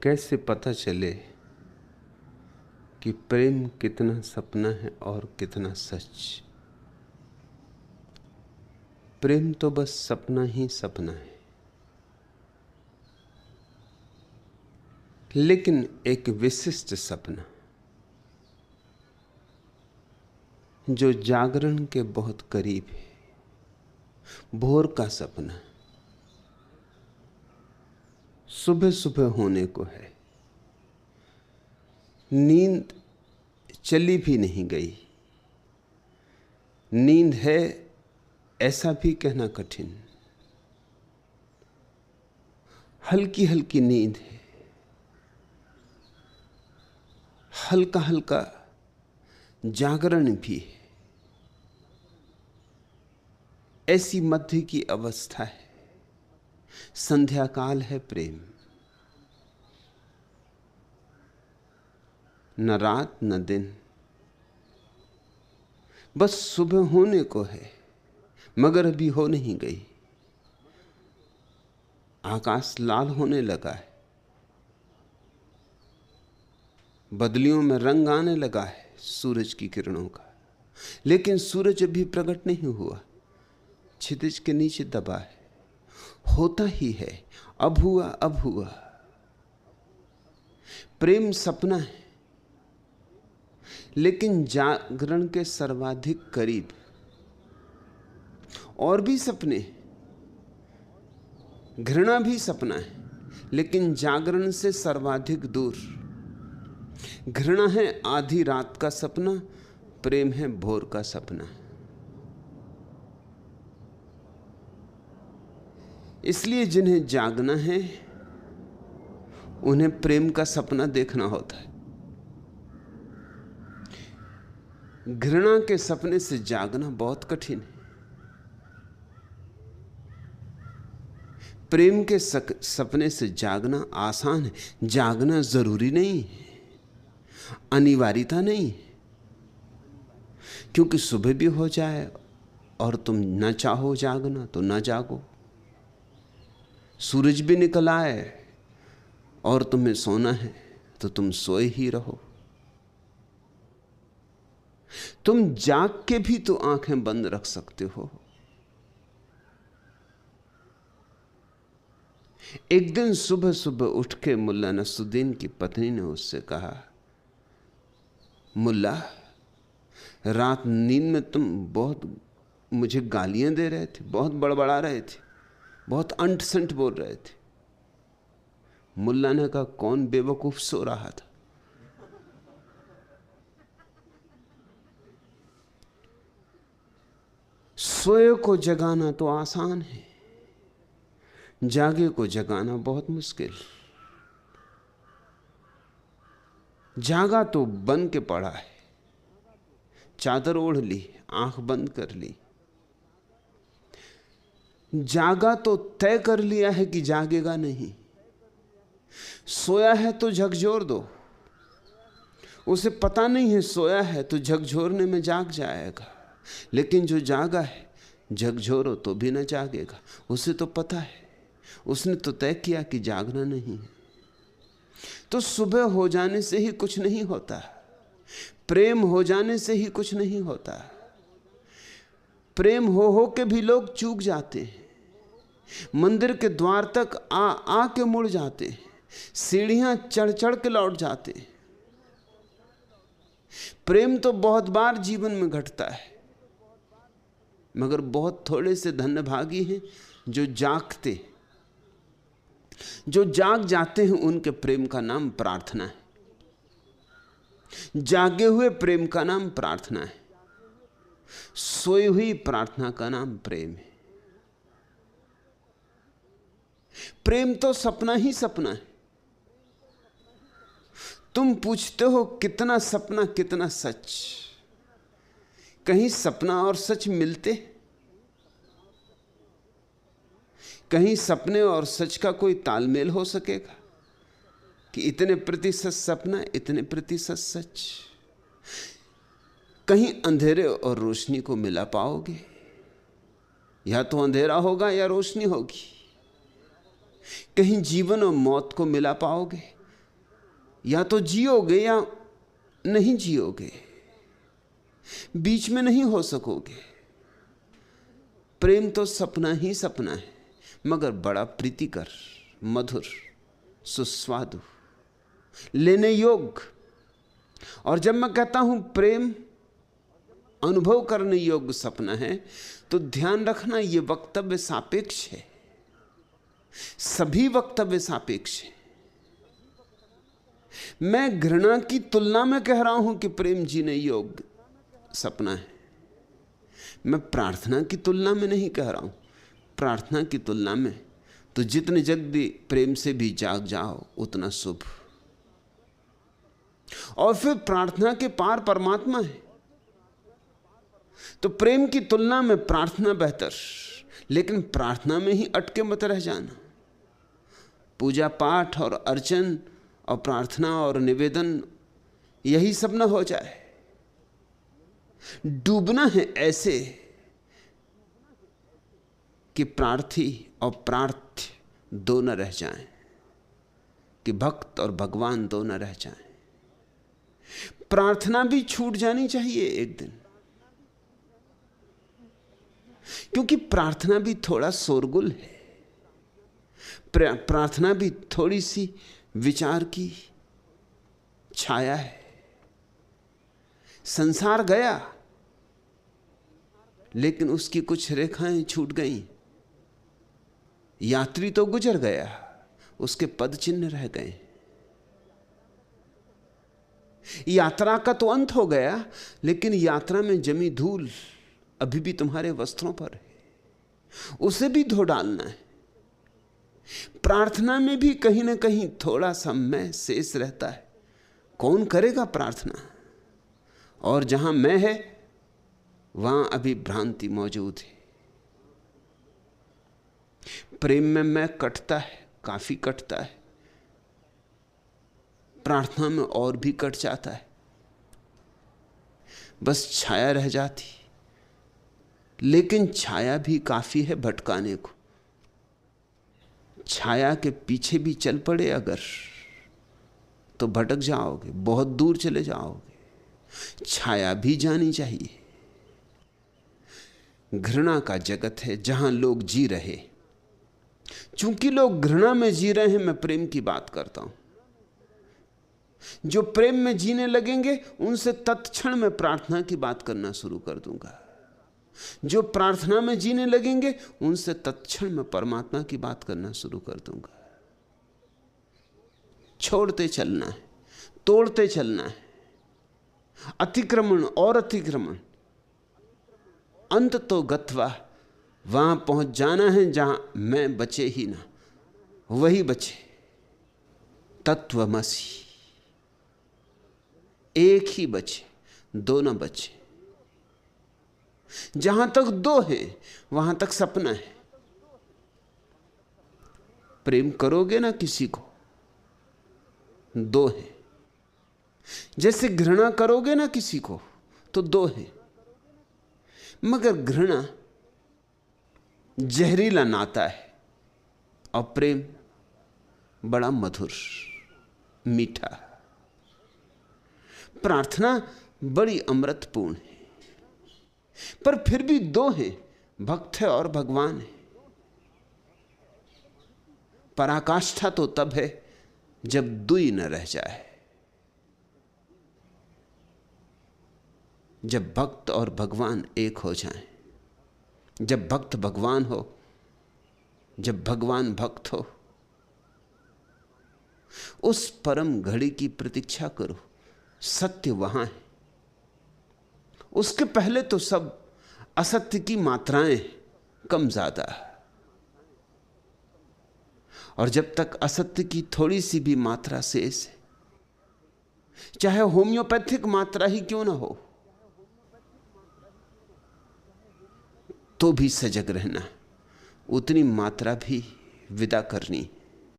कैसे पता चले कि प्रेम कितना सपना है और कितना सच। प्रेम तो बस सपना ही सपना है, लेकिन एक विशिष्ट सपना जो जागरण के बहुत करीब है। भोर का सपना सुबह सुबह होने को है। नींद चली भी नहीं गई, नींद है ऐसा भी कहना कठिन। हल्की हल्की नींद है, हल्का हल्का जागरण भी है। ऐसी मध्य की अवस्था है। संध्या काल है प्रेम, न रात न दिन, बस सुबह होने को है मगर अभी हो नहीं गई। आकाश लाल होने लगा है, बदलियों में रंग आने लगा है सूरज की किरणों का, लेकिन सूरज अभी प्रकट नहीं हुआ, क्षितिज के नीचे दबा है। होता ही है, अब हुआ अब हुआ। प्रेम सपना है, लेकिन जागरण के सर्वाधिक करीब। और भी सपने, घृणा भी सपना है, लेकिन जागरण से सर्वाधिक दूर। घृणा है आधी रात का सपना, प्रेम है भोर का सपना। इसलिए जिन्हें जागना है उन्हें प्रेम का सपना देखना होता है। घृणा के सपने से जागना बहुत कठिन है। प्रेम के सपने से जागना आसान है। जागना जरूरी नहीं है, अनिवार्यता नहीं है, क्योंकि सुबह भी हो जाए और तुम न चाहो जागना तो न जागो। सूरज भी निकल आए और तुम्हें सोना है तो तुम सोए ही रहो। तुम जाग के भी तो आंखें बंद रख सकते हो। एक दिन सुबह सुबह उठ के मुल्ला नसरुद्दीन की पत्नी ने उससे कहा, मुल्ला, रात नींद में तुम बहुत मुझे गालियां दे रहे थे, बहुत बड़बड़ा रहे थे, बहुत अंट संट बोल रहे थे। मुल्ला ने कहा, कौन बेवकूफ सो रहा था? सोए को जगाना तो आसान है, जागे को जगाना बहुत मुश्किल। जागा तो बन के पड़ा है, चादर ओढ़ ली, आंख बंद कर ली। जागा तो तय कर लिया है कि जागेगा नहीं। सोया है तो झकझोर दो, उसे पता नहीं है सोया है तो झकझोरने में जाग जाएगा। लेकिन जो जागा है, झकझोरो तो भी न जागेगा। उसे तो पता है, उसने तो तय किया कि जागना नहीं है। तो सुबह हो जाने से ही कुछ नहीं होता, प्रेम हो जाने से ही कुछ नहीं होता। प्रेम हो के भी लोग चूक जाते हैं, मंदिर के द्वार तक आ के मुड़ जाते हैं, सीढ़ियां चढ़ चढ़ के लौट जाते हैं। प्रेम तो बहुत बार जीवन में घटता है, मगर बहुत थोड़े से धन्यभागी हैं जो जागते, जो जाग जाते हैं। उनके प्रेम का नाम प्रार्थना है। जागे हुए प्रेम का नाम प्रार्थना है, सोई हुई प्रार्थना का नाम प्रेम है। प्रेम तो सपना ही सपना है। तुम पूछते हो कितना सपना कितना सच, कहीं सपना और सच मिलते? कहीं सपने और सच का कोई तालमेल हो सकेगा कि इतने प्रतिशत सपना इतने प्रतिशत सच? कहीं अंधेरे और रोशनी को मिला पाओगे? या तो अंधेरा होगा या रोशनी होगी। कहीं जीवन और मौत को मिला पाओगे? या तो जियोगे या नहीं जियोगे, बीच में नहीं हो सकोगे। प्रेम तो सपना ही सपना है, मगर बड़ा प्रीतिकर, मधुर, सुस्वादु, लेने योग्य। और जब मैं कहता हूं प्रेम अनुभव करने योग्य सपना है, तो ध्यान रखना यह वक्तव्य सापेक्ष है। सभी वक्तव्य सापेक्ष है। मैं घृणा की तुलना में कह रहा हूं कि प्रेम जीने योग्य सपना है। मैं प्रार्थना की तुलना में नहीं कह रहा हूं। प्रार्थना की तुलना में तो जितने जल्दी प्रेम से भी जाग जाओ उतना शुभ। और फिर प्रार्थना के पार परमात्मा है, तो प्रेम की तुलना में प्रार्थना बेहतर। लेकिन प्रार्थना में ही अटके मत रह जाना। पूजा पाठ और अर्चन और प्रार्थना और निवेदन यही सब ना हो जाए। डूबना है ऐसे कि प्रार्थी और प्रार्थ्य दो न रह जाएं, कि भक्त और भगवान दो न रह जाएं। प्रार्थना भी छूट जानी चाहिए एक दिन, क्योंकि प्रार्थना भी थोड़ा शोरगुल है। प्रार्थना भी थोड़ी सी विचार की छाया है। संसार गया, लेकिन उसकी कुछ रेखाएं छूट गईं। यात्री तो गुजर गया, उसके पद चिन्ह रह गए। यात्रा का तो अंत हो गया, लेकिन यात्रा में जमी धूल अभी भी तुम्हारे वस्त्रों पर है, उसे भी धो डालना है। प्रार्थना में भी कहीं ना कहीं थोड़ा सा मैं शेष रहता है। कौन करेगा प्रार्थना? और जहां मैं है वहां अभी भ्रांति मौजूद है। प्रेम में मैं कटता है, काफी कटता है। प्रार्थना में और भी कट जाता है। बस छाया रह जाती, लेकिन छाया भी काफी है भटकाने को। छाया के पीछे भी चल पड़े अगर, तो भटक जाओगे, बहुत दूर चले जाओगे। छाया भी जानी चाहिए। घृणा का जगत है जहां लोग जी रहे। चूंकि लोग घृणा में जी रहे हैं, मैं प्रेम की बात करता हूं। जो प्रेम में जीने लगेंगे, उनसे तत्क्षण मैं प्रार्थना की बात करना शुरू कर दूंगा। जो प्रार्थना में जीने लगेंगे, उनसे तत्क्षण मैं परमात्मा की बात करना शुरू कर दूंगा। छोड़ते चलना है, तोड़ते चलना है। अतिक्रमण और अतिक्रमण, अंत तो गत्वा, वहां पहुंच जाना है जहां मैं बचे ही ना, वही बचे। तत्वमसि, एक ही बचे, दो न बचे। जहां तक दो हैं वहां तक सपना है। प्रेम करोगे ना किसी को, दो हैं। जैसे घृणा करोगे ना किसी को, तो दो हैं। मगर घृणा जहरीला नाता है और प्रेम बड़ा मधुर, मीठा। प्रार्थना बड़ी अमृतपूर्ण है, पर फिर भी दो हैं, भक्त है और भगवान है। पराकाष्ठा तो तब है जब दुई न रह जाए, जब भक्त और भगवान एक हो जाएं, जब भक्त भगवान हो, जब भगवान भक्त हो। उस परम घड़ी की प्रतीक्षा करो। सत्य वहां है, उसके पहले तो सब असत्य की मात्राएं कम ज्यादा। और जब तक असत्य की थोड़ी सी भी मात्रा शेष है, चाहे होम्योपैथिक मात्रा ही क्यों ना हो, तो भी सजग रहना, उतनी मात्रा भी विदा करनी।